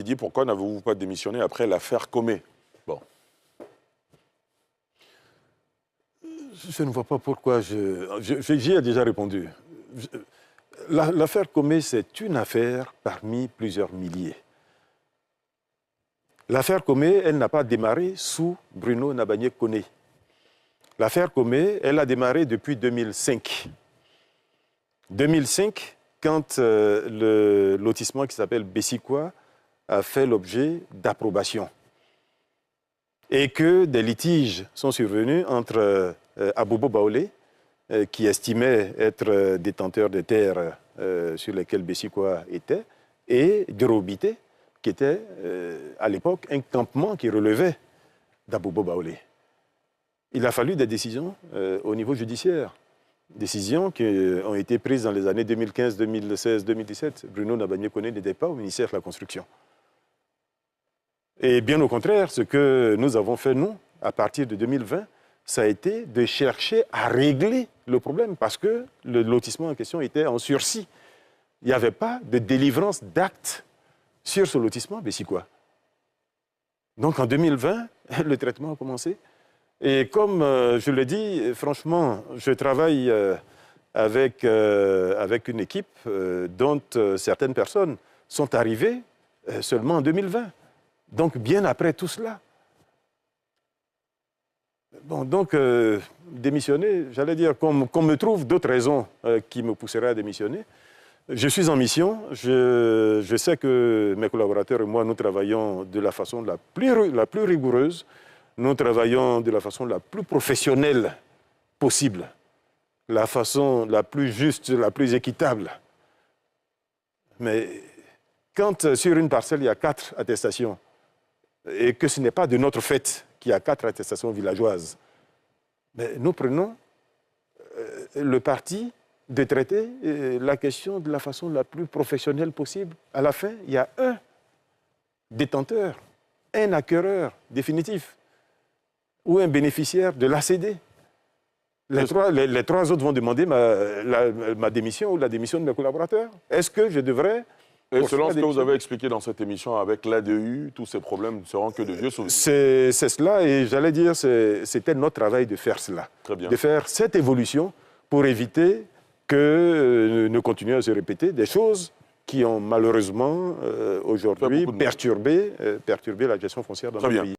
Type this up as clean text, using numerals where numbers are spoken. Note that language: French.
Il dit pourquoi n'avez-vous pas démissionné après l'affaire Comé? Bon. Je ne vois pas pourquoi j'y ai déjà répondu. L'affaire Comé, c'est une affaire parmi plusieurs milliers. L'affaire Comé, elle n'a pas démarré sous Bruno Nabagné-Koné. L'affaire Comé, elle a démarré depuis 2005. 2005, quand le lotissement qui s'appelle Bessikwa a fait l'objet d'approbation. Et que des litiges sont survenus entre Abobo Baolé, qui estimait être détenteur de terres sur lesquelles Bessikwa était, et Dorobité, qui était à l'époque un campement qui relevait d'Abobo Baolé. Il a fallu des décisions au niveau judiciaire. Décisions qui ont été prises dans les années 2015, 2016, 2017. Bruno Nabagné-Koné n'était pas au ministère de la Construction. Et bien au contraire, ce que nous avons fait, nous, à partir de 2020, ça a été de chercher à régler le problème parce que le lotissement en question était en sursis. Il n'y avait pas de délivrance d'actes sur ce lotissement Bessikwa. Donc en 2020, le traitement a commencé. Et comme je le dis, franchement, je travaille avec une équipe dont certaines personnes sont arrivées seulement en 2020. Donc bien après tout cela. Bon, donc démissionner, j'allais dire qu'on me trouve d'autres raisons qui me pousseraient à démissionner. Je suis en mission, je sais que mes collaborateurs et moi, nous travaillons de la façon la plus rigoureuse, nous travaillons de la façon la plus professionnelle possible, la façon la plus juste, la plus équitable. Mais quand sur une parcelle, il y a 4 attestations, et que ce n'est pas de notre fait qu'il y a 4 attestations villageoises, mais nous prenons le parti de traiter la question de la façon la plus professionnelle possible. À la fin, il y a un détenteur, un acquéreur définitif ou un bénéficiaire de l'ACD. Les trois autres vont demander ma démission ou la démission de mes collaborateurs. Est-ce que je devrais... Et selon ce que vous avez expliqué dans cette émission avec l'ADU, tous ces problèmes ne seront que de vieux souvenirs. C'est cela, et j'allais dire, c'était notre travail de faire cela. Très bien. De faire cette évolution pour éviter que ne continuent à se répéter des choses qui ont malheureusement aujourd'hui perturbé la gestion foncière dans notre pays.